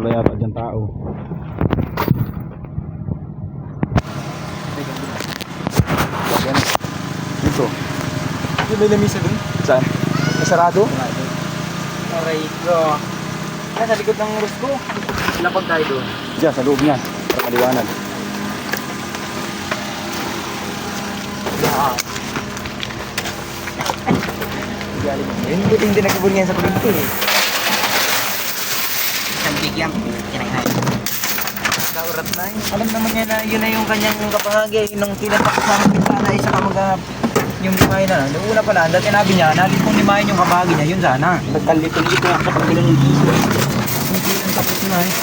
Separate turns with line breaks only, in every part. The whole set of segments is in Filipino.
Wala yata dyan tao. Yan. Dito.
Hindi may lamisa dun.
Saan? Sarado?
Aray ko. Ay, sa likod ng rus ko. Lapag tayo doon.
Diyan, sa loob niya. Para maliwanag.
Yeah. Galing mo. Yun buti hindi nagkabul ngayon sa kulinto eh. Isang bigyan. Kinakain. Kaurat na yun. Alam naman niya na yun na yung kanyang kapahagi. Nung tinapak sa amin sana isa ka yung limahin na lang. Nung una pala, dati sinabi niya, nalitong limahin yung kabahagi niya, yun sana. Nagkalitong-lito ako sa pagbilang ng dito. Hindi lang tapos na eh.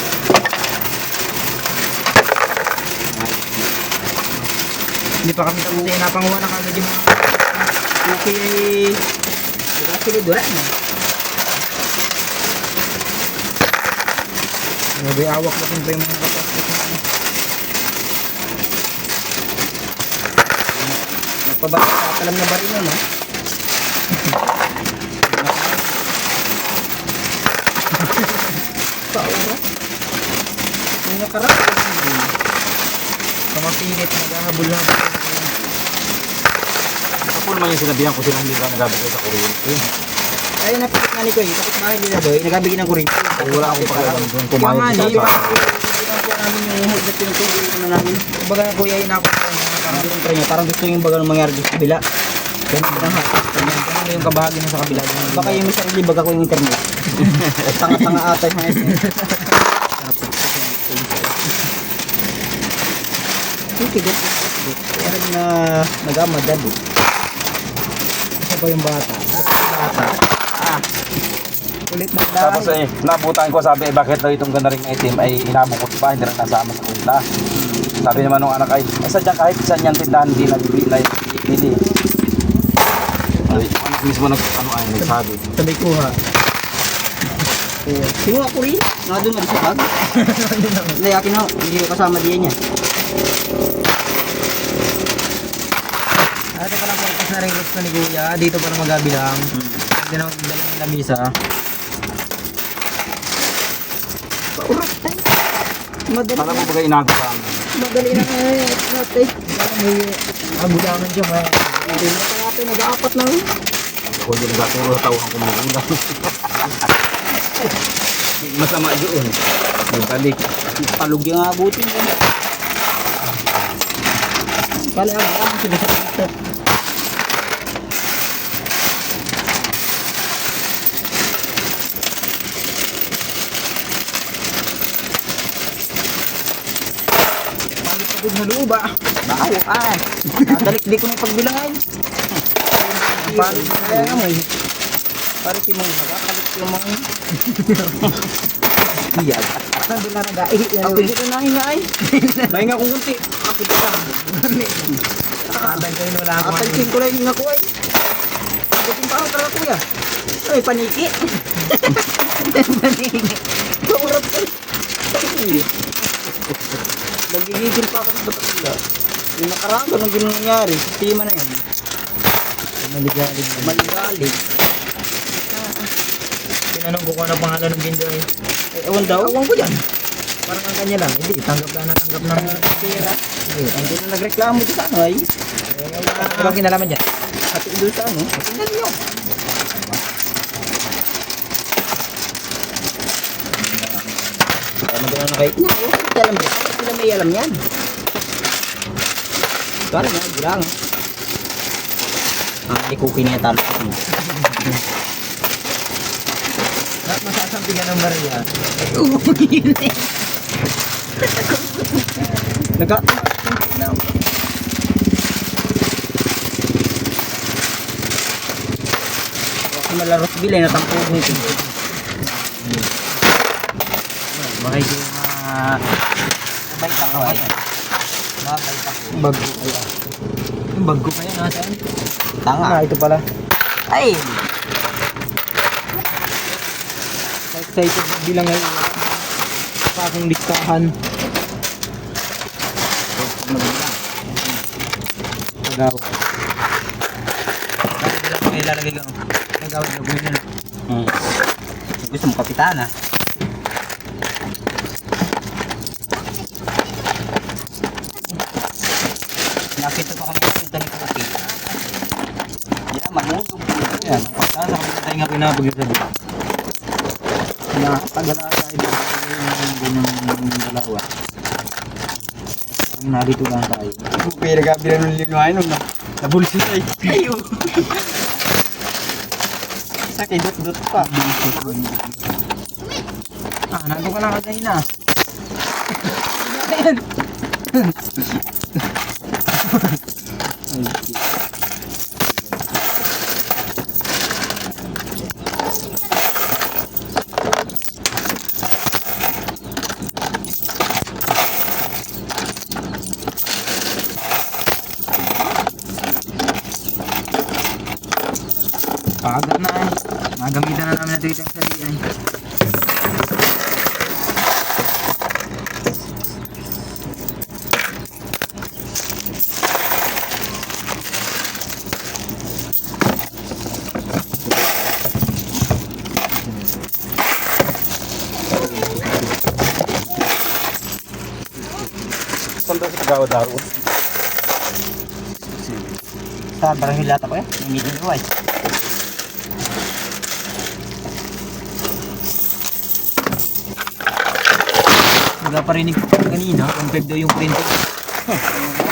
Hindi pa kami tapos eh, napanguha na kagad yung mga okay ay nagkasilid-wala na. Grabe, awak na pa yung mga kapasok na ano. Nagpabasa sa talam na baril na, no? Paura. Yung nakarap. Kamapilit, naghahabol-habol.
Ako naman yung sinabihan ko sila hindi ka nagabigay sa kuryente.
Ay, napilit nga ni ko eh. Kapit bahay nila doy, nagabigay ng kuryente.
Wala akong pakialam doon.
Kaya
Kumayag
nga,
sa
hindi
sa.
po namin yung hold na tinutulog na namin. Kumbaga na kuya, inakot ko parang kontra niya. Parang gusto yung baga nung mangyari sa kabila. Ganun din ang hakas. Ganun yung kabahagi na sa kabila. Baka yung sarili baga ko yung internet. Tanga-tanga ata yung mga okay, good. Kaya na nag-amadad eh. Isa pa yung bata. Kulit na dahil.
Tapos nabutan ko sabi bakit daw itong ganda ring item ay inabukot pa, hindi rin nasama sa kunta. Sabi naman nung anak ay sadya kahit saan yan tindahan hindi nabibili. Ay, anak mismo nagsabi.
Sabay kuha. Kinuha ko rin. Nga doon na sa bag. Hindi, akin na. Hindi ko kasama diyan niya. Ate pa lang pagkas na rin gusto ni Kuya. Dito pa lang magabilang. Hindi na magbilang ng lamisa. Paurat tayo. Madali
Alam mo
na.
baga inago sa amin.
Madali na ngayon. Ate. May agulangan dyan. Hindi na kaya nag-aapat na rin.
Ako din nagkaturo sa tawang ko mga ulam. Masama doon. Yung balik.
Palug yung abutin ko. Kali ang sila sa dito. Pagod na luba. Bawo ay. Nadalik-dik ko na pagbilang ay. Palit na kaya naman. Palit yung mga nakakalit yung mga. Iyag. Nandun na nag-ai. Ako dito na hinay. Mahinga kong kunti. Ako dito na. Nakakadan kayo na lang. Kapansin ko lang yung ako ay. Pagkating pa ako talaga kuya. Ay, paniki. Paniki. Kaurap ka. Nagigigil pa ako sa batang. Yung nakaraan ko nang ginangyari. Sistema na yan. Maligalig. Maligalig. Tinanong ko kung ano pangalan ng bindo ay. Ewan daw? Ewan ko dyan. Parang ang kanya lang. Hindi, tanggap ng pera. Hindi na nagreklamo dito sa ano ay. Ano kinalaman dyan? Pati doon sa ano? Tingnan nyo. Kaya magana na kayo. Alam mo, sila may alam yan. Parang nga, bilang. Ikukin niya talo. Masasampigan ng barya. Naka... Kasi malaros bilay na tampo nito. Bakay ko baita ka ba yan? Baita ko. Bago kaya. Yung bago kaya nasaan? Tanga. Ito pala. Ay! Excited bilang ngayon. Pa akong listahan. Pagawad. May lalagay ko. Pagawad na gawin na. Gusto mo kapitana. Nakita pa kami nakita ni Kuki.
Yan, mahulog.
Yan, saan sa kami tayo nga pinapagod sa buka.
Nakapagala tayo dito yung ganyang dalawa.
Ang narito lang tayo.
Pero gabi na nung linuhay nung nabulsi tayo. Kayo. Sakit dot pa.
Nandun ka lang kagay na. Pagod na eh. Magamitan na namin natin yung salian.
Saan daw sa Kagawa Daro?
Sa barangilata ko yan. May meeting ko ay.
Nagpaparinig ko kanina, compared daw yung printing.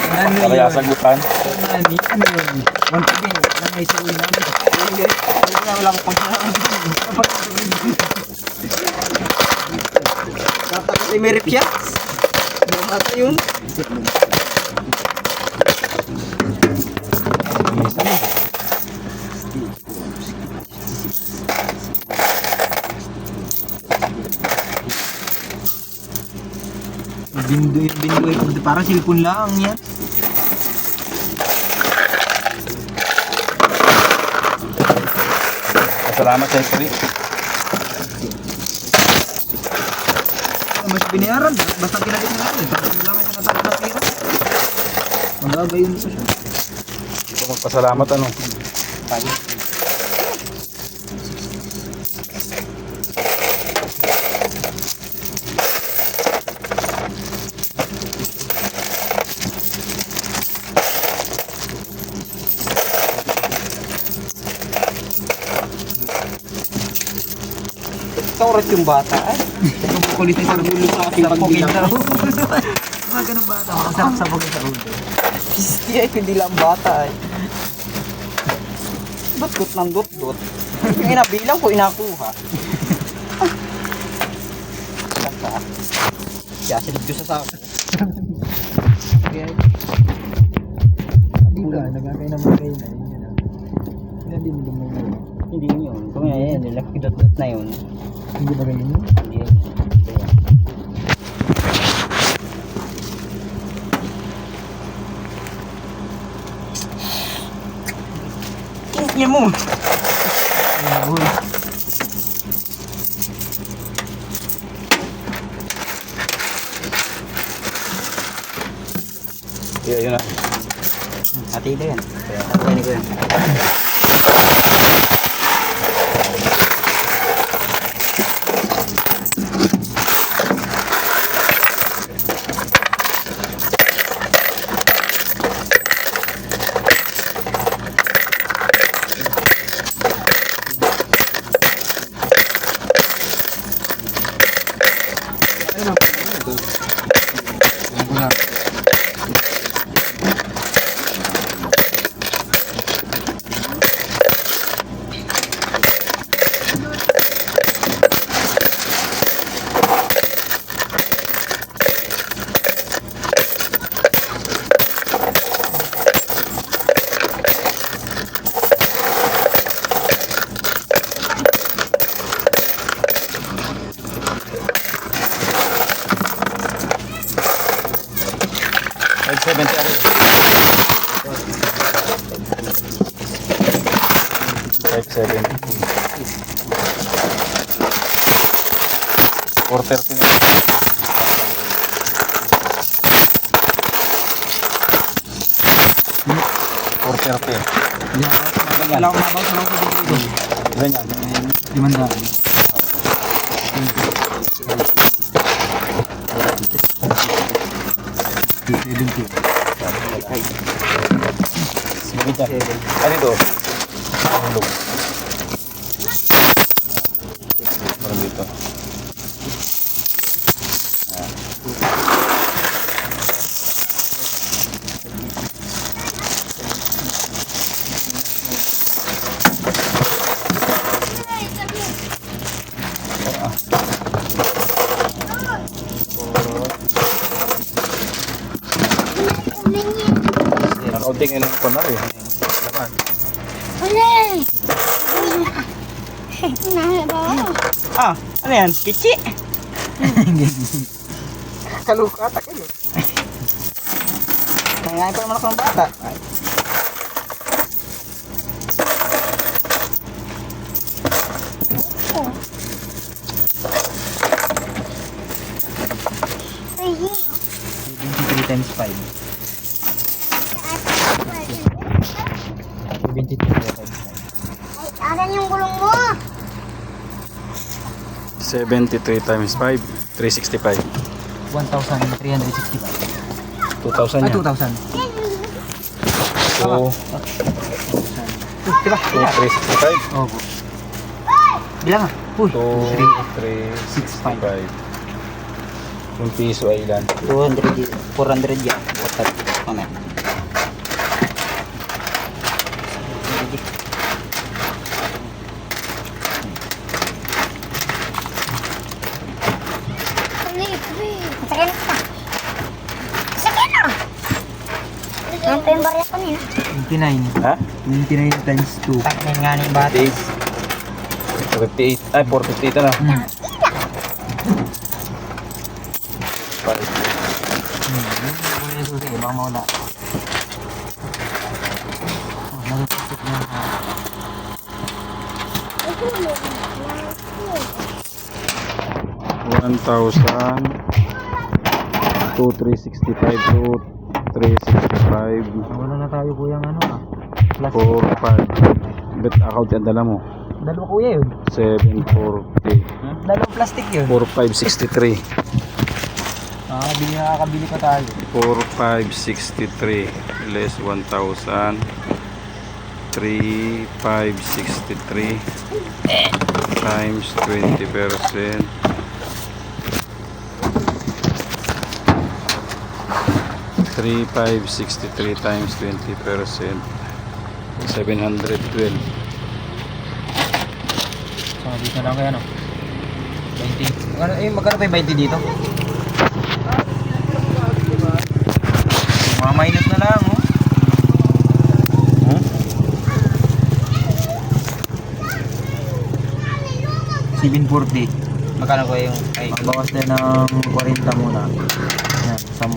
Ano
Kaya
yun?
sagutan.
Ano yun? One pig eh, langay sa uwi namin.
Wala ko pang Tapos ay may repyat. Bumata yun.
Bindoy, parang cellphone lang yan.
Salamat sa free.
Mas binayaran, basta pinagit na natin. Tapos kailangan na natin na pera. Magagayon pa siya.
Ito magpasalamat ano.
Tayo. Kaurat yung bata ay.
Ang kukulit sa ulo sa aking pagbilang. Mga ganun bata, masarap sa pagod sa ulo.
Pisti ay hindi lang bata ay. Dot-dot ng dot-dot. Yung inabilang ko inakuha. Saka. Yasilid ko sa sako.
Kaya, hindi ka, nagkakay naman kayo na. Hindi mo dumagal.
Hindi yun. Kung yan, yung dot-dot na yun.
Hindi ba ganyan yun?
Hindi. Kiniknya mo.
Uy.
Yeah, yun na.
Hati ito yan. Hati ko yan.
Quarter pin. Quarter pin.
Wala akong mabaw sa mga dito.
Ganyan.
500. 70.
dyan. Ay, dito. Hulog. Parang dito. Nakaunting yun ang kunar eh. Laman.
Ah, ano yan? Kichi! Kaluka ata kayo. Nangyay pa naman ako ng bata. Ay, 23 times 5. 23 times 5.
Aran yung gulong mo.
73 times 5, 365.
1,365.
2,000
Ah,
yan.
2,000.
So,
Diba?
365.
Oh, bilang ah. Uy,
365. Yung piso ay ilan?
200, 400 yan. Water. Ano?
Sakyan ka. Sakyan na. Ang pa yung barya kanina.
29.
Ha?
29 times 2. Takmin nga ng bata.
58. Ay, 458 na.
Sige, baka mawala. Oh, nagpapit na.
1,000 to 365 to 365
Wala na tayo kuyang ano ah.
4, 5 bet account yan dala mo
Dalawa kuya yun.
740
Dalawang plastic yun.
4563
Nakakabili pa tayo.
4563 less 1,000 3563 times 20%. 3563 times 20%, 712.
So, dito na lang kaya no? 20. Magkano pa yung 20 dito? Mga minus na lang oh.
Hmm?
740. Magkano ko yung ay bawas din ng 40 muna. Yan, 10.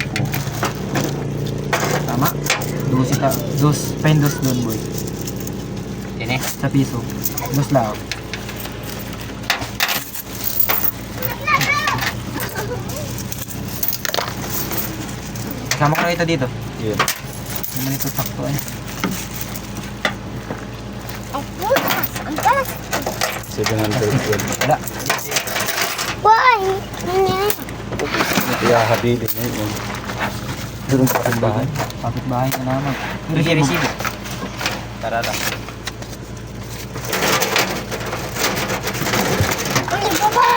Tama? Dos pendos doon boy. Yan eh? Sa piso. Dos lang. Kasama ko na ito dito.
Yeah.
Naman ito sakto eh.
Ang putas. Ang talas.
712.
Wala.
Why? Ano yan?
Kaya habilin na yun. Doon pa sa bahay.
Kapit-bahay na naman. Resibo. Tara lang.
Ang baba.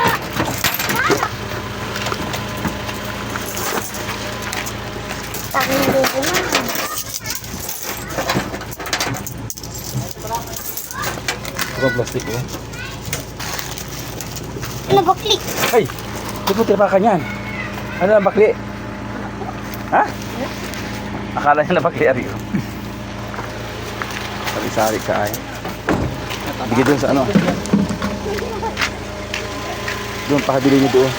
Sabi ng baby na.
Ito plastic oh.
Ano ba click?
Ay! Ito po tinapakan yan. Ano ang bakli? Ha? Akala niya na bakli ari. Sari-sari ka ay. Bigay doon sa ano. Doon pakabili niyo doon.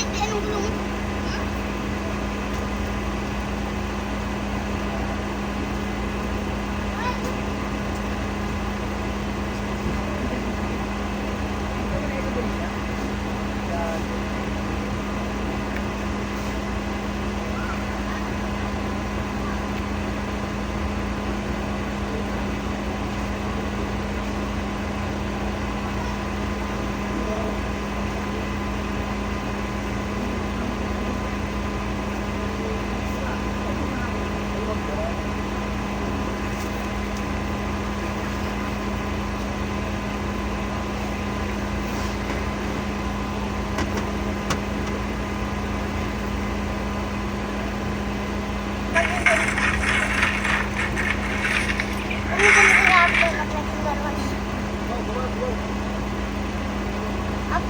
Bakit? Anong gulong? Ano ba nag-react? Nag-react naman. Up,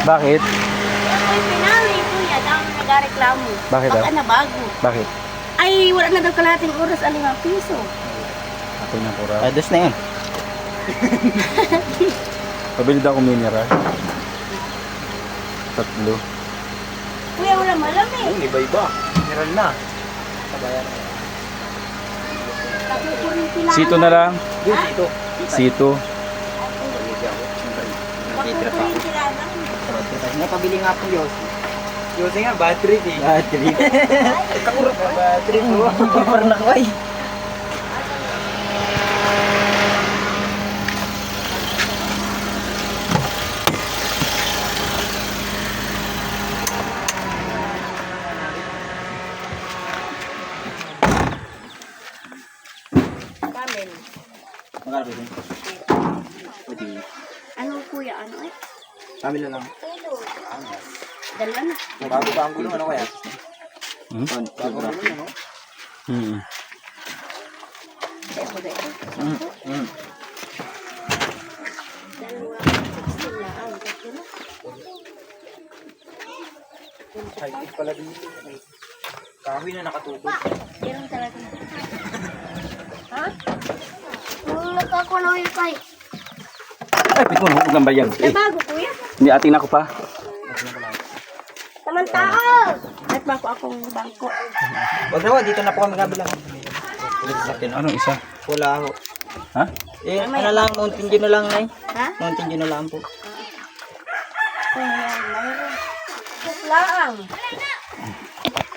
Bakit?
Ay, pinali, kuya. Dami nag-reklamo.
Bakit daw?
Baka na bago.
Bakit?
Ay, wala na daw kalating oras, 5 piso.
Ako na pura.
Ados na yun.
Pabili daw ako mineral. 3.
Kuya, wala malamig.
Iba-iba. Meron na. Sabayan na.
Pakukurin sila.
Sito na lang.
Yung dito.
Sito.
Pakukurin sila.
Napabili nga po Yossi. Yossi nga, battery eh. Battery. Kakurap ka battery mo. Parang nakway.
Kamen.
Magkano din?
Ano kuya, ano eh?
Kami na lang.
Dalawa na.
Bago pa ang gulong, ano kaya?
Hmm?
Bago ang gulong, ano?
Hmm.
Ito, ito. Dalawa. 16 na. Ang tatlo na.
High pala dito. Kahoy na nakatubog.
Meron talaga. Ha? Nung nagkakuha na wifi.
Ay, pikon. Huwag lang bayag. Eh,
Nabago kuya.
hindi atin ako pa.
Samantao! At bako akong bangko.
Wag na, dito na po kami kabilang.
Anong isa?
Wala ho.
Ha?
Eh, ano lang, mountain dew na lang na
Ha?
Mountain dew na lang po.
Ayan, mayroon. Kuklaan.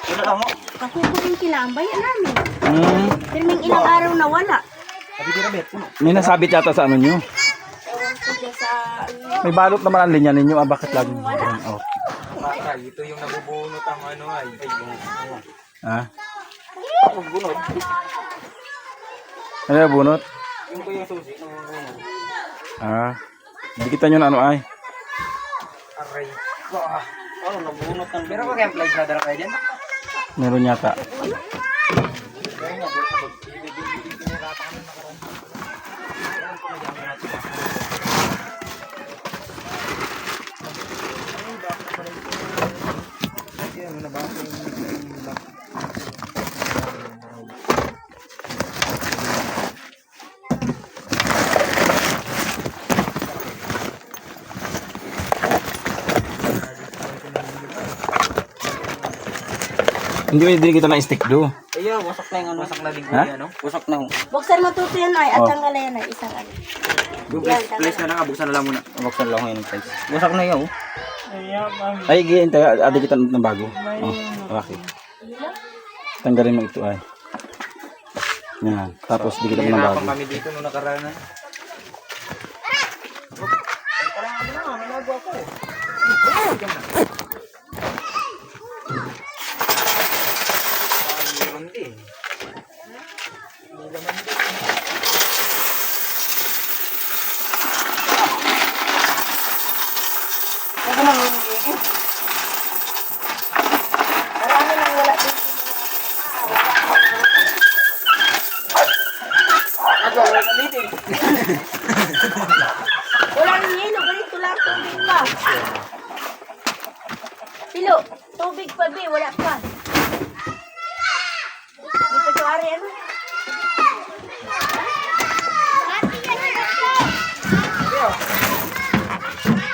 Wala lang ho.
Kakukurin sila ang bayan namin.
Hmm.
Pirming ilang araw na wala.
Sabi ko na, Bet.
May nasabit yata sa ano nyo.
Ewan ko dyan sa...
May balot naman ang linya ninyo. Ah, bakit lagi burn out?
Ay, ito yung nabubunot ang ano ay. Ay, yung
Ha?
nabubunot.
Ano yung bunot?
Yung ko yung susi, nabubunot.
Ah. Dikitan nyo na ano ay.
Aray. Ano, nabubunot ng... Pero kaya yung flight na dala kayo dyan?
Meron yata.
Kaya nga, doon sa pag...
Hindi mo din kita na stick do.
Ayaw, wasak na yung ano. Wasak na din ko
Ha?
yan, no? Wasak na ho.
Buksan mo tuto yan ay, at
Oh.
tanggal yan ay, isang ano.
Yung
Yan,
place na lang, buksan na lang muna. Buksan lang ko yun yung place. Wasak na yun, oh.
Ay, giyan tayo. Adi kita ng bago. Oh, bakit? Tanggalin mo ito ay. Yan. Tapos di kita mo ng bago.
Nahirapan kami dito nung nakaraan.
Marami nang wala dito. Wala nang yelo, ganito lang tubig pa. Pilo, tubig pa be, wala pa. Dito to ari ano?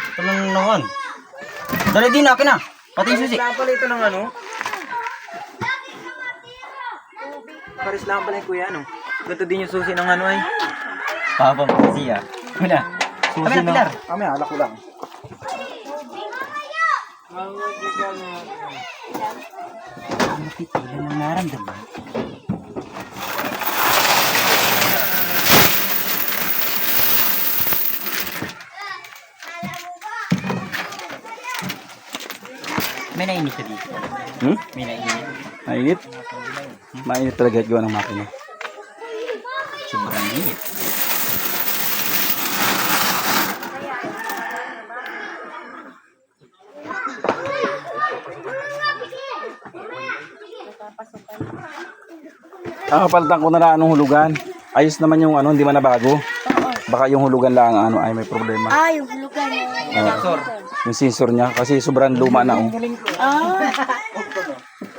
Ito lang naman. Dali din, akin na. Pati yung susi. Paris lang pala ito ng ano? Paris lang pala yung kuya, no? Ganito din yung susi ng ano ay. Papang susi ah. Wala. Susi na pilar.
Kami, alak ko lang.
Matipilan ang naramdaman. May nainis ka dito.
Hmm?
May nainis.
Mainit? Mainit talaga gawa ng makina.
Sobrang init.
Palitan ko na lang anong hulugan. Ayos naman yung ano, hindi man na bago.
Oo.
Baka yung hulugan lang ano ay may problema.
Ah, yung hulugan.
Yung sensor niya kasi sobrang luma na oh.
Ah.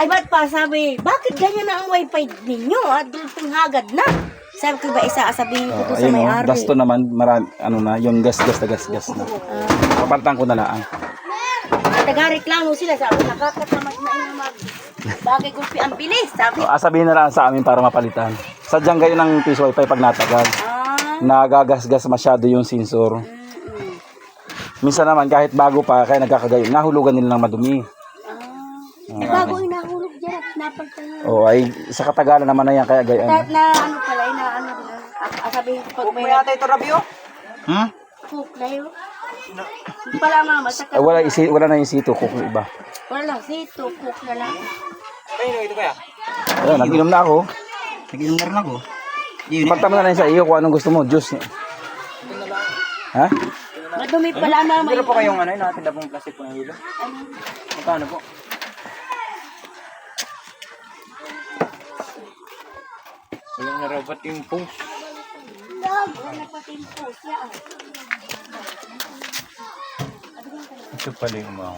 Ay, ba't pa sabi, bakit ganyan na ang wifi ninyo? At dultong hagad na. Sabi ko ba, sabihin ko to sa
Ayun oh,
may-ari.
gasto naman marami ano na, yung gas na. Papalitan ko na lang.
Nagareklamo sila, sabi, nakakatamas na yung bagay gulpi ang bilis, sabi.
Sabihin na lang sa amin para mapalitan. Sadyang gayon ng piso wifi pag natagal. Nagagasgas masyado yung sensor. Minsan naman kahit bago pa kaya nagkakagayon, nahulugan nila ng madumi.
Bago yung nahulog dyan at napagtanong.
Ay sa katagalan naman na yan kaya gayon.
Na ano pala, na ano, sabihin ko pag may
Yata ito, Rabio?
cook na yun. Yung pala mama, sa
Wala na yung sito kung iba.
wala lang, sito, cook na lang.
Ayun, ito kaya?
Ayun, nag-inom na ako.
Nag-inom na rin ako.
Pagtama na lang sa iyo kung anong gusto mo, juice. Ha?
Madumi pala mama.
Meron po kayong ano, natin pong plastic po ng hilo? Magkano po? Walang narabat yung post.
Wala pa timpo siya.
Ito pala yung mga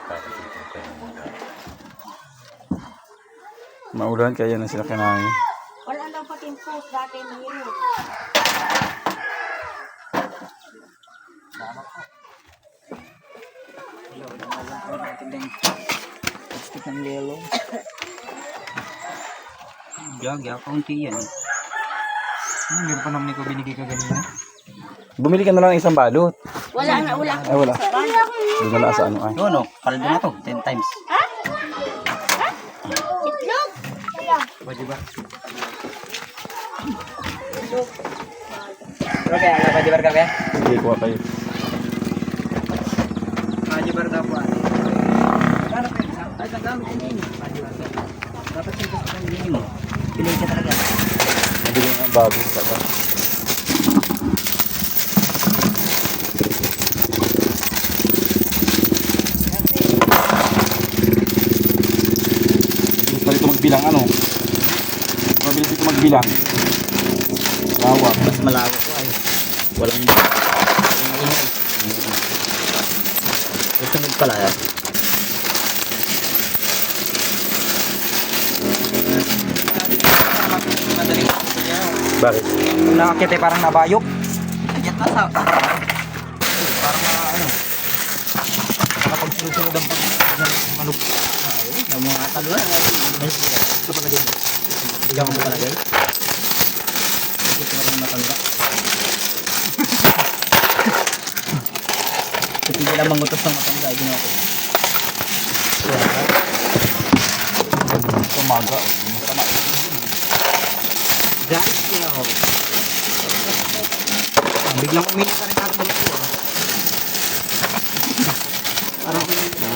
para dito kayo.
Maulan kaya na sila kinain.
Wala daw pa timpo dati mahirap.
Stick ng yellow. Gagi, kaunti yan. Meron pa naman ikaw binigay ka ganina.
Bumili ka na lang ng isang balot.
Wala na, wala.
Ay wala. Doon na lang sa ano ay.
No, kaldo na to, 10 times.
Itlog!
Pwede ba? Pero kaya, pwede ba kaya?
Sige, kuha kayo.
Pwede ba daw po? Paano kayo? Ay, nagamit ang dini. Dapat yung gusto ng dini mo. Piliin ka talaga.
Nabili nga ang bago. Saka. Mabilis pa dito magbilang ano. Mabilis dito magbilang. Lawa.
Mas malago ko ay. Walang ingay. Susunod pala yan.
Bakit?
Kung nakakit ay parang nabayok. Yan na sa... Parang ano... Nakapagsunod ang manok. Ay, mga atalo na. Ito pa lagay. Bigyan mo pa lagay. Ito pa lang matanda. Sige lang mangutos ng matanda. Ginawa ko.
Tumaga.
Guys, yo. Biglang uminit ka rin natin dito. Parang uminit ka.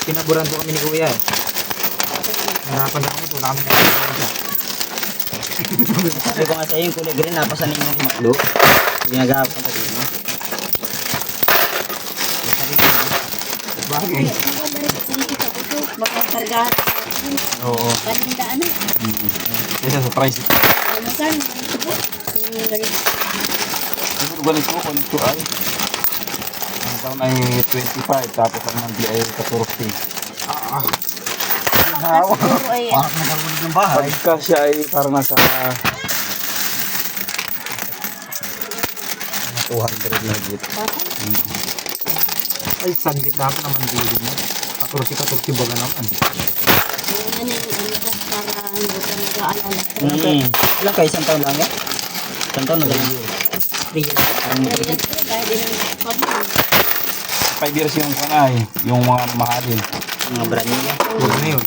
Pinaburan po kami ni Kuya. Narapan na kami. Wala kami nakakita siya. Sabi ko nga sa iyo, yung kulay green, napasan ninyo yung maklo. Ginagahap ko dito. Bagay.
Makakarga.
Oo.
Kanindaan na.
Kaya sa price.
Ano kan?
Siguro galing ko kung ito ay. Ang taon ay 25 tapos ang mandi ay 14.
Siguro ay
Parang nagawin ng bahay.
Pagka siya ay parang nasa 200 na higit.
Ay, sandit na ako naman dito mo. 14 baga naman.
ano yung ko para hindi ka nag-aalala.
Ilan kayo? Isang taon lang yan? Isang taon na ganyan. 3 years. Parang
Dahil din ang pabili.
5 years yung kanay, yung mga mahalin.
mga brand new yan. Huwag na yun.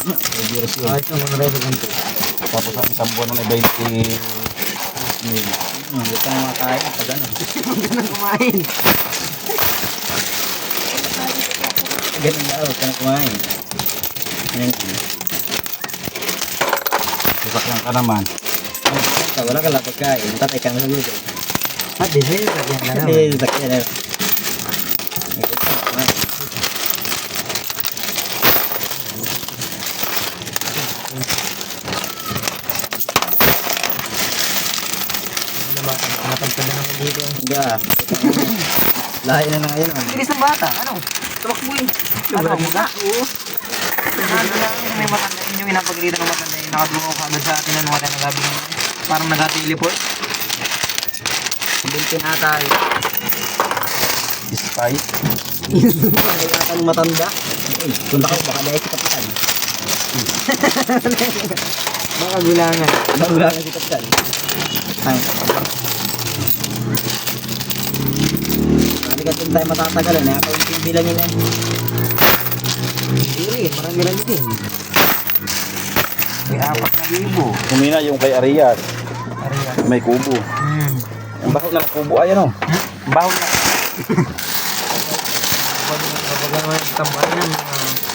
5 years yun.
Kahit yung mga reso ganito.
Tapos ang isang buwan na 20 mil.
Huwag kang makain. Pag ano. Huwag ka nang kumain. Ganun na. Huwag ka nang kumain. Ayan.
Sasakyan ka naman.
Wala ka lang pagkain. Tatay ka na sa gulo.
At di sa'yo, sakyan na naman.
Hindi, sakyan na.
Matagpad na naman dito.
Ga. Lahi na ngayon.
Bilis ng bata, ano? Tumakbo eh. Ano, muda? Oo.
Ano lang, may matanda yun yung inapagkita ng matanda yun. Nakadungaw ka agad sa atin na namatay ng gabi ngayon. Parang nag-teleport. Hindi tinatay.
Spy.
Ay, atang matanda. Eh, kung ako, baka dahil si Kapitan.
Baka gulangan.
Wala na si Kapitan. Marami kasi tayo matatagalan. Ako yung TV lang yun eh.
Hindi, marami-rami din. May 4,000.
Kumina yung kay Arias.
Ariya.
May kubo. Ang baho ng kubo ay ano? Ang baho na.
Kapag naman tambayan ng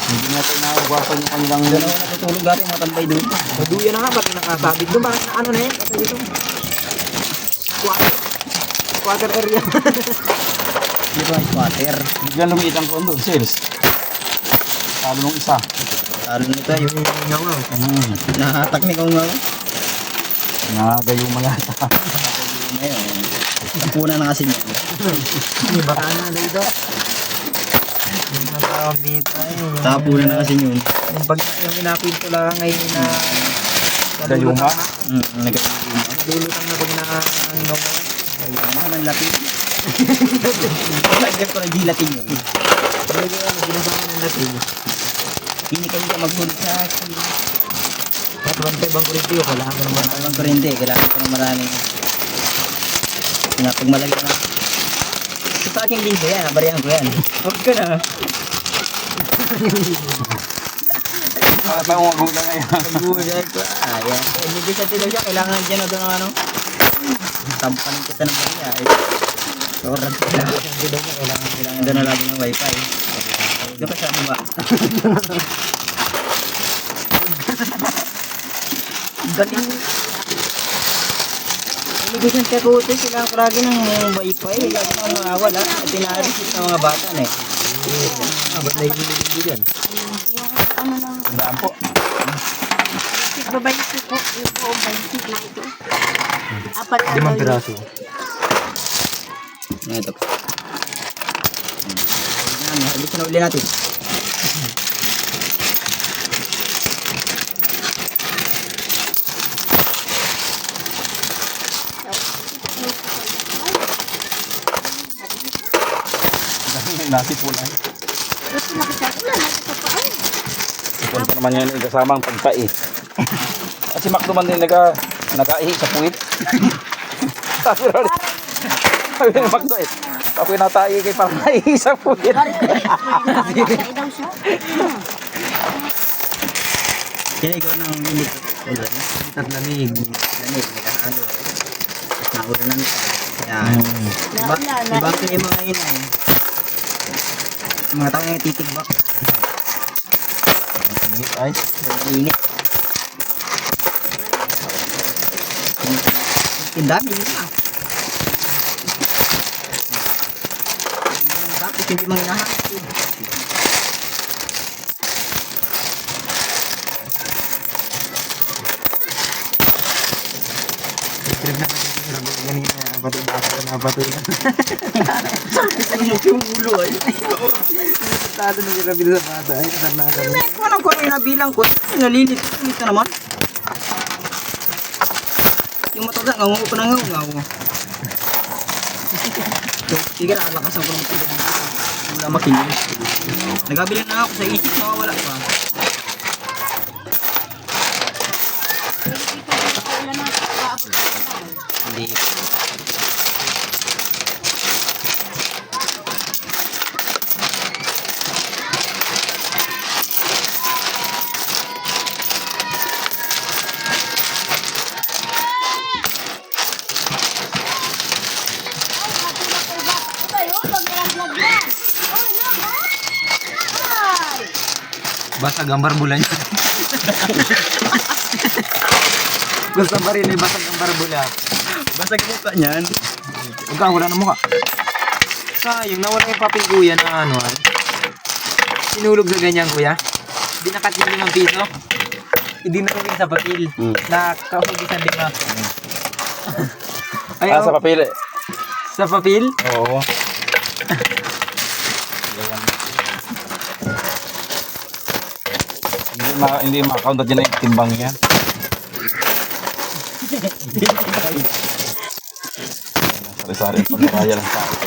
Hindi na tayo nakagawasan yung kanilang...
Doon ako natutulog dati mga tambay doon.
maduya na nga, pati nakasabit doon. Parang ano na yun? Kasi dito. Quarter area.
Dito ang squatter.
Biglang lumiit ang kondo. Sales. Talo nung isa.
Talo nito yung
Ngaw-ngaw.
nahatak ni Kong Ngaw.
Nagayuma yata.
Ngayon, tapunan na kasi niya.
Hindi, baka na dito. Yung natawag dito ay.
Tapunan na kasi yun.
Yung inakwento lang ngayon na
Gayuma?
Nagkakasima.
nalulutang na pag nangaw.
Ano ng lapit? Lagyan ko na gilatin yun.
Talaga ano, ginagawa ng natin.
Hindi kayo ka maghulit sa akin.
At bantay bang kuritiyo, kailangan ko naman.
Walang kurente, kailangan ko ng maraming. Pag malagyan na. Ito sa aking linggo yan, nabarihan ko yan. Huwag ka na.
Bakit ang magulang ngayon?
Pag-uulay ko, yan. Hindi sa tilo siya, kailangan dyan na doon ng ano. Tampanin kita ng bariya. Sobrang kailangan. Kailangan doon na lagi ng wifi. Doon ka sa ano ba? Galing. Hindi ko siya kuto, sila ko lagi ng wifi. Lagi ng mga wala. Pinaresit ng mga bata na eh.
Ba't nahihilin dyan?
Yung ano lang,
Tandaan po.
babaysik po, yung buong baysik na ito. Apat na
5
daw yun.
piraso.
Ito. Alisin na uli natin.
Nasi po lang.
Gusto nakita ko lang, nakita
Ipon pa naman yan kasamang pagpai. At si Macdo man din nag-aihi sa puwit. Sabi ni Macdo eh. Ako'y natahi kay parang naihi sa puwit.
Nakita daw siya.
Kaya ikaw nang limit.
At lamig.
Lamig, nagkakalo. Tapos naura na nito. Yan.
Naulan,
Diba ito yung mga inay? Mga tao yung titigbak.
Ay,
Init. Tindami nila. Tapos hindi mga inahanap.
Trip na kasi sabi ko ganina. Napatuy na.
Yung ulo ay.
Tado na sila bila sa bata. Ay, kasarnasan.
Walang ko rin nabilang ko. Nalilit. Nalilit na naman. Yung mataga, ngangaw pa na ngangaw. Sige na, lakasan ko ng tibig. Wala makinig. Nagabili na ako sa isip, nakawala pa. Hindi.
Basta gambar bulan niya.
Kung sa baril ay basag ang barbula. Basag mukha niyan. Huwag ka, wala na mukha. Sayang, nawala yung papel kuya na ano ay. Sinulog na ganyan kuya. Dinakat yung 5 piso. Idinulog sa papel. Nakahugisan din na. Ay,
Sa papel.
sa papel?
Oo. Hindi ma-count at yun na yung timbang yan. Sari-sari ang pag-araya lang sa akin.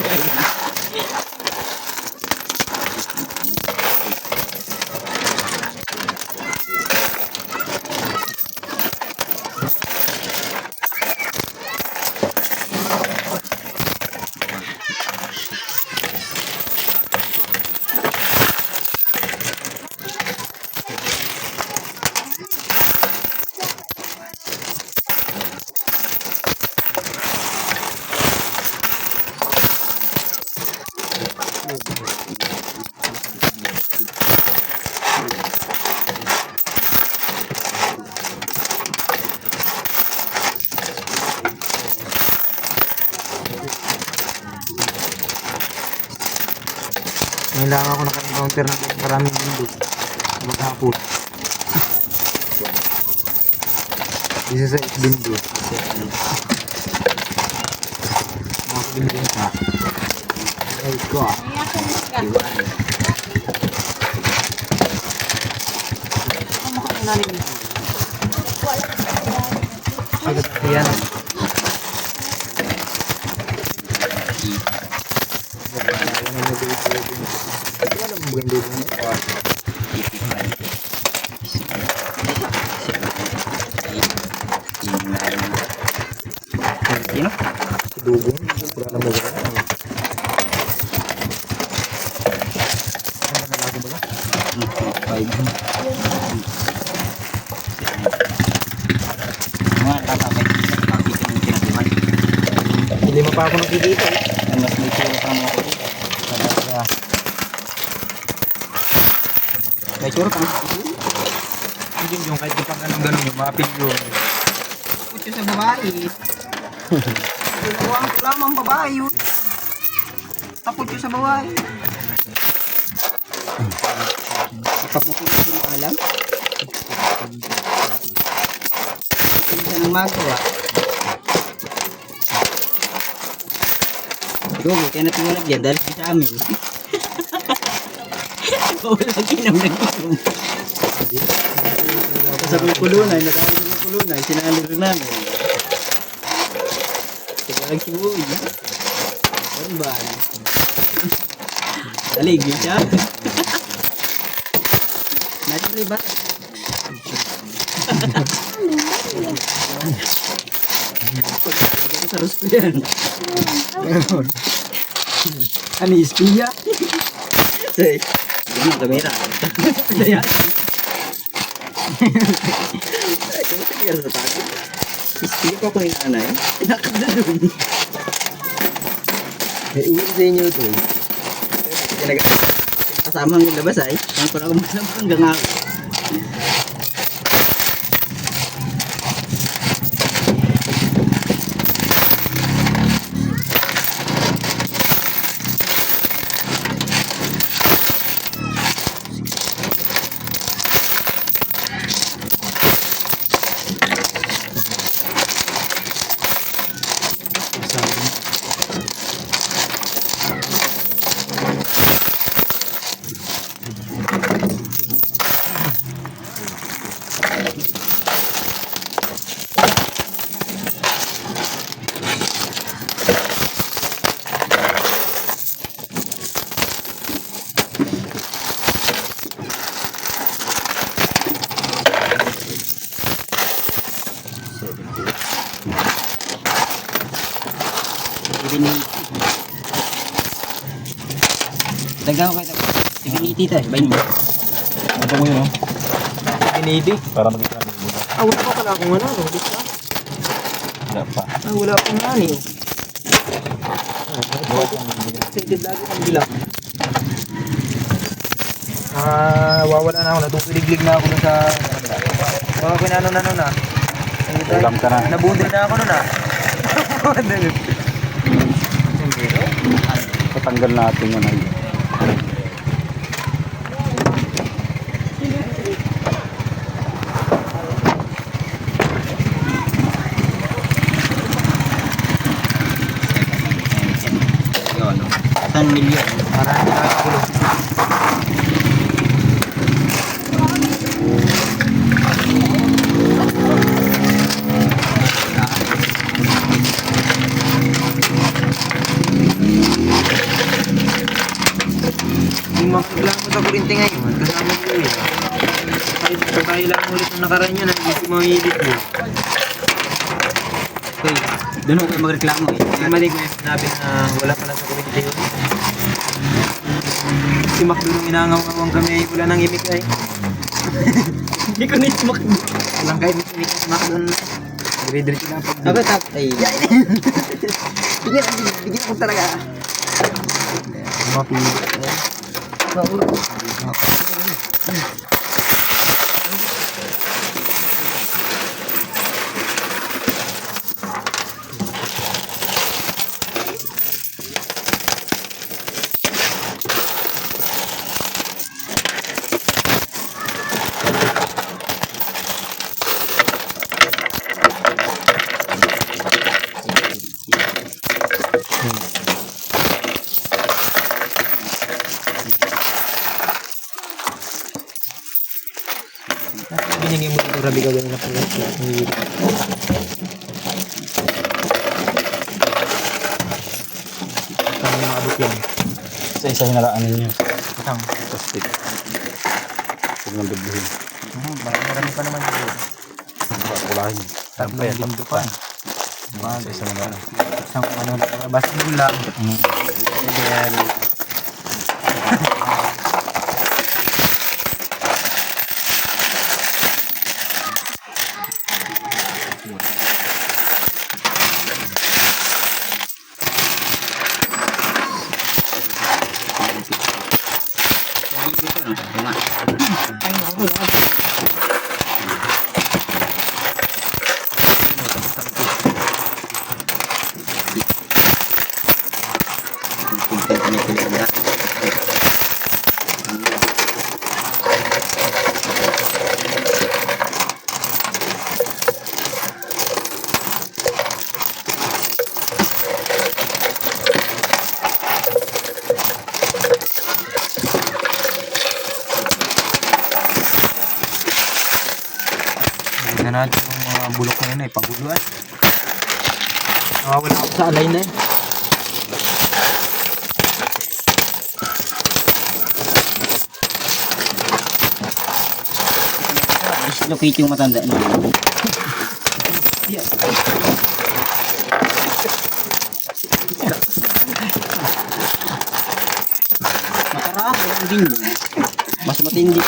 Ngayon lang ako naka-encounter ng maraming mundo. Maghapon. Isa sa bindo. Nakakabilin ka. Ay ko. Ano ka na nanin? Agad ako yan. Sino? Dugong. Pura na mo ba? Ano na lagi ba? Mga tatapay. Bakit yung kinatiman? Hindi mo pa ako nakikita eh. Mas may sura pa mga ko. May sura pa. Hindi yung kahit pang anong ganun yung mga pilyo. Puti sa babae. Ginawa ko lamang babae yun. Takot yun sa babae. Kapag mo kung alam. Ito siya ng magawa. Dogo, kaya natulog yan dahil sa amin. Walang kinam nag-inom. Sa kulunay, nakalit sa kulunay, sinali rin namin. Teka lang si Boy. Ano ba? Aligin siya. Natuloy ba? Sa rosto yan. Anis kuya. Say, ini kamera. Saya. Istri ko ko yung anay. Nakadalun. Eh, uwi sa inyo ito. Kasama ang labas ay. Kaya ko na kumasama hanggang ako. Dagdagan ko ito. Ibiniti tayo. Bayin mo.
Ito mo yun, oh.
Ibiniti?
Para magkita mo.
Wala pa pala akong ano.
Wala pa.
Wala akong mani. Excited lagi kang bilang. Wawala na ako. Natupiliglig na ako sa... Baka pinano na.
Ulam ka na.
Nabudol na ako nun ah.
Patanggal natin yun ay.
Yun, 1 milyon. Para hindi nakakulong. Yung magreklamo sa kurinti ngayon, kasama ko yun. Kahit tayo lang ulit ang nakaraan yun, hindi si mamilit mo. Okay, doon ako kayo magreklamo eh. Yung mali ko yung sinabi na wala pala sa kurinti yun. Si Mac doon ang inangaw-awang kami ay wala nang imik ay. Hindi ko na si Mac doon. Walang kahit imik si Mac doon. Dire-diretso na pag doon. Ako tatay. Bigyan ko talaga. Mapili. Binigyan mo dito rabi ka ganun na pala. Kami maabot yan.
Isa-isa hinalaan ninyo.
Itang.
Plastic. Huwag nang dubuhin.
Marami pa naman dito.
Kulahin.
Tatlong lindo pa.
Isa-isa hinalaan.
Isang ano, basta gula. Then, na natin yung mga bulok na yun ay paguluan. Nawawala ako sa alay na yun. Dislocate yung matanda na. Makaraan, hindi nyo. Mas matindi.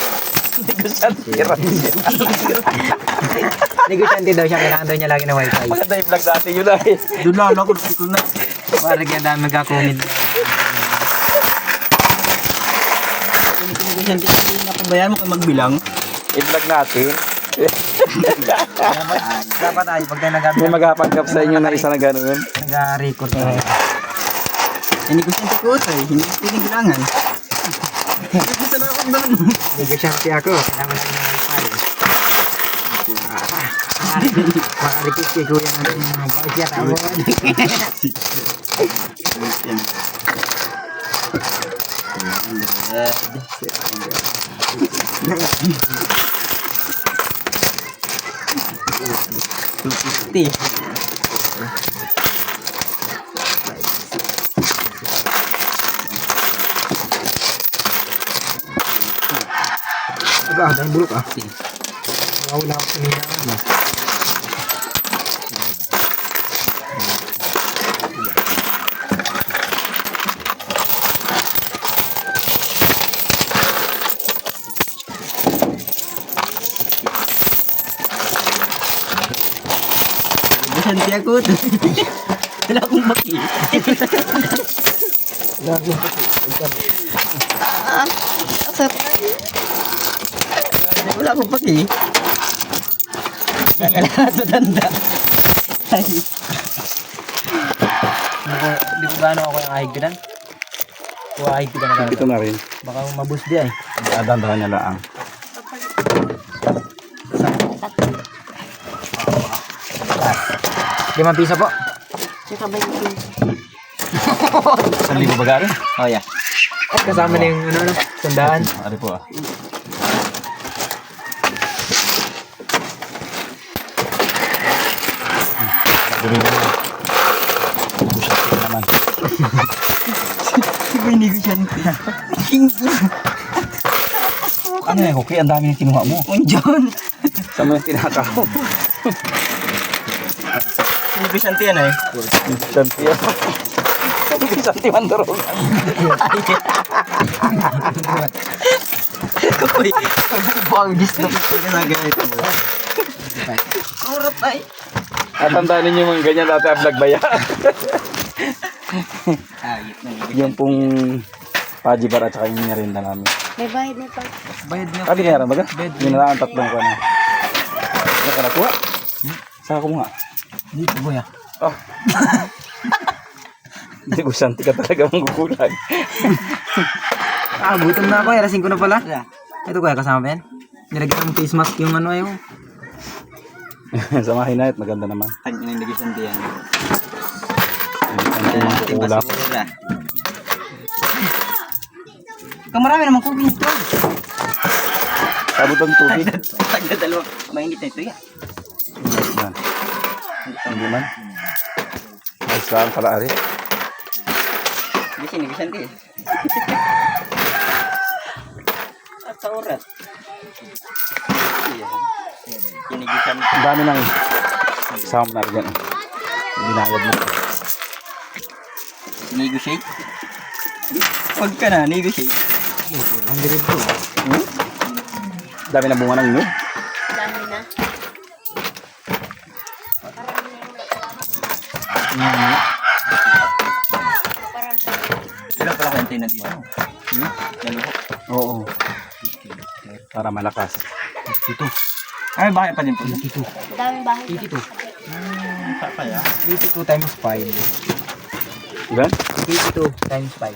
Negosyante daw siya, kailangan daw niya lagi ng wifi.
Maganda yung vlog natin yun ay.
Doon lang ako, ko na. Parang kaya dami magkakumid. Negosyante, hindi napabayaan mo kayo magbilang.
I-vlog natin.
Dapat ay, pag tayo nag-upload.
May maghapagkap sa inyo na isa na gano'n.
Nag-record tayo. Negosyante ko ito eh, hindi ko kailangan. Negosyante ako, kailangan lang ng wifi. Makarikis kay kuya natin yung mga pausya tawag. Agak ada buluk ah. Wala ako kanina ano. Santi ako to. Wala akong maki. Wala akong maki. Wala akong maki. Tanda. Ay. Hindi ko gaano ako yung ahigpitan. O ahigpitan na
Ito na rin.
Baka mabus di ay.
Dahan-dahan niya lang.
5 piso po.
Saka ba yung
1,000 ba gari?
Oh yeah. At kasama na yung tandaan.
Ari po ah. Dumi mo na. Busyati naman.
May negosyante.
Ano yan, okay? Ang dami ng kinuha mo.
John.
Saan mo yung tinakaw?
Negosyante yan eh.
Busyati yan. Busyati mandorong.
Uy. Bang gusto ko na ganito mo. Kurot ay.
At tandaan ninyo mga ganyan dati ang vlog ba yan?
Ayit na.
Yung pong pajibar at saka yung merinda namin.
may bayad na pa?
Bayad niyo.
Ah, binayaran ba ka? Yun na lang ang tatlong ko na. Saan ka nakuha? Saan ako nga?
Dito boya.
Oh. Negosyante ka talaga manggugulag.
Gutom na ako. Yarasing ko na pala. Ito kuya kasama ba yan? Nilagyan ng face mask yung ano yung.
Samahin na maganda naman.
Tag na negosyante yan.
Ang ulam.
Marami naman kubing ito.
Sabot ang tubig.
Tagda dalawa. Mainit na ito yan.
Yan. Hindi man. Ay, saan pala ari?
Hindi siya negosyante eh. At sa oras. Kinigisan.
Ang dami ng sound na rin. Binayad mo.
Negotiate? Huwag ka na, negotiate. Ang dirin po.
Dami na bunga ng nyug.
Dami na.
Pero pala kwente na dito. Dalawa.
Oo. Para malakas.
Dito. Ay, bakit pa din po? Dito.
Ang daming bahay na.
82. Kaya? 82 times 5.
Ilan?
82 times 5.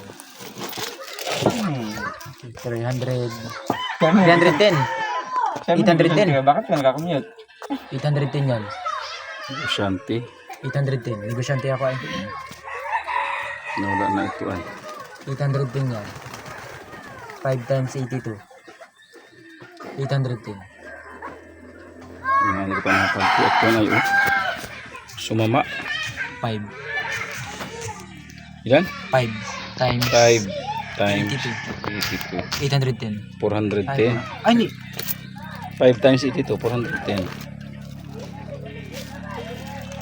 300. 310. 810.
Bakit ka nakakommute?
810 yan.
Negosyante.
810. Negosyante ako eh.
Nawala na ito ay.
810 yan. 5 times 82. 810.
Yung ano pa na pag-piat ko na yun. Sumama.
5.
Ilan?
5 times
5 times
82.
82.
810.
410.
Ay, hindi.
5 times 82, 410.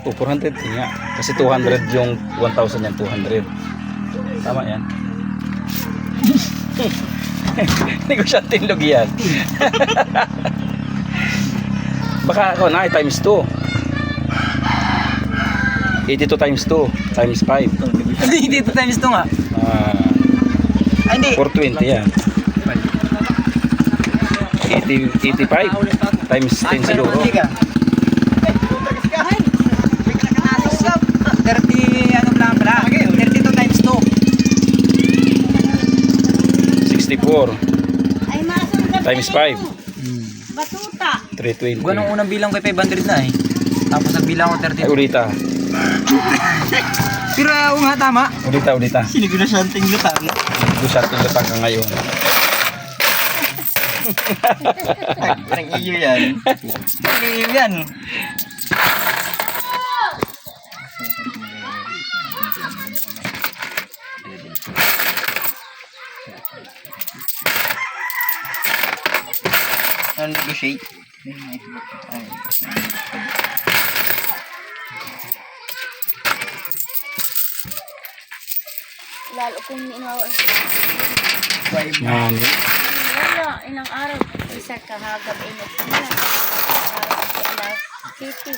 O, 410 nga. Kasi 200 yung 1,000 yan, 200. Tama yan. Negosyanteng log yan. Baka ako na, times 2. 82 times 2, times 5.
Hindi ito times 2 nga. Ay, hindi.
420 yan. 85 times 10 siguro.
Hindi ka. 30, ano lang pala? 32 times 2.
64
Ay, masunod ka
times
pa
5.
Batuta.
320.
Ganong unang bilang ko 500 na eh. Tapos nagbilang ko
Ay,
32.
ulita.
Pero ayaw nga tama.
Ulita.
Sinigosyanteng lutang.
Negosyanteng lutang ka ngayon.
Parang iyo yan. Parang iyo yan. Ano negotiate?
Lalo kung inawa.
Yan.
Wala, ilang araw. Isa kahagap inot na. Alas City.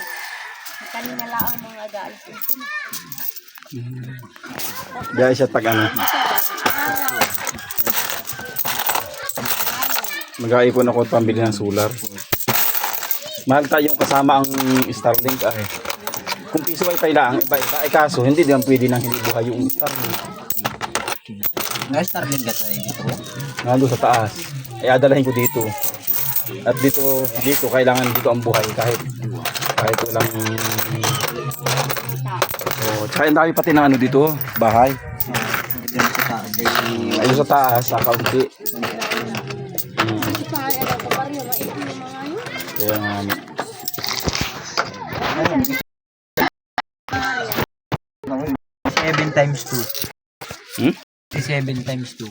Kanina lang ang mga aga-alas 8 na.
Guys, at pag ano,
Araw.
mag-aipon ako at pambili ng solar. Mahal tayong kasama ang Starlink ay. Kung piso wifi lang, iba-iba. Ay kaso, hindi din pwede nang hindi buhay yung Starlink.
Starling ka tayo dito.
Nandun sa taas. Ay adalahin ko dito. At dito, kailangan dito ang buhay kahit walang... Oh, tsaka yung dami pati ng ano dito, bahay. Ayun sa taas, sa kaunti. Kaya nga,
7 times 2. 7 times 2.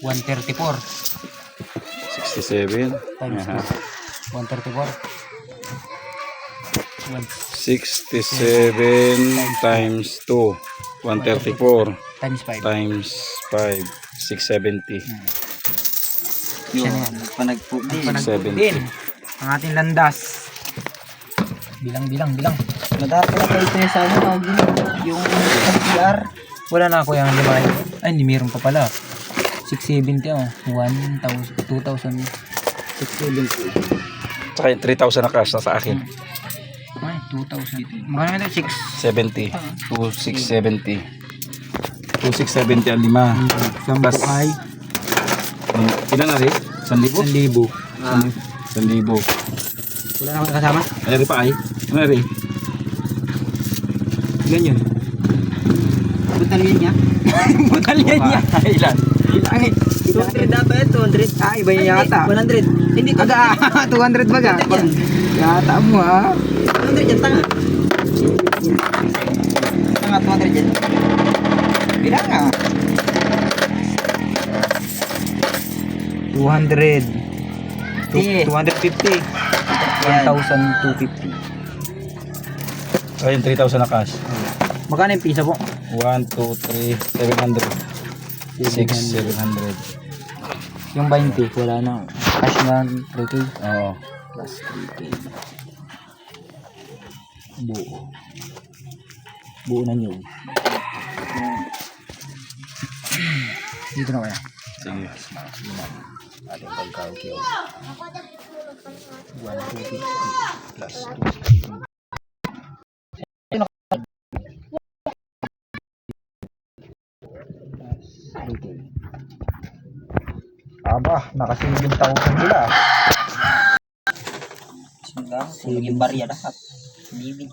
134
67.
times
Aha.
2. 134.
67 times 2. 134
Times 5.
times 5. 670.
Siya na yan. Panagpudin.
70.
Ang ating landas. Bilang. Nadapa na kayo niya sa ano. Yung CR. Wala na ako yung lima. Ay, hindi meron pa pala. 670 oh. 1,000. 2,000.
670. Tsaka yung 3,000 na cash na sa akin.
Ay, 2,000. Magkano ito?
70. 2670. 2670 ang lima.
Plus ay
Ilan na rin? 1,000?
1,000.
1,000.
Wala na akong kasama?
Ay, rin pa ay. Ano rin?
Ganyan. Butalyan niya? Butalyan niya?
Ilan?
Ilan? 200 dapat, 200. Ah, iba yung yata. 100. Hindi ko. 200 ba ga? Yata mo ha. 200 yan, tanga. Tanga, 200 yan. Bilang nga. 200. 250. 1,250.
Ayun, 3,000 na cash.
Magkano yung pisa po?
1, 2, 3, 700. 6, 700.
Yung 20, wala na. Cash na 3K.
Oo.
Plus 3K. Buo. Buo na nyo. Dito na kaya.
Sige.
Ating pagkakyaw. 150 plus 2. Aba, naka-7,000 sila. Sila, yung barya lahat. Bibig.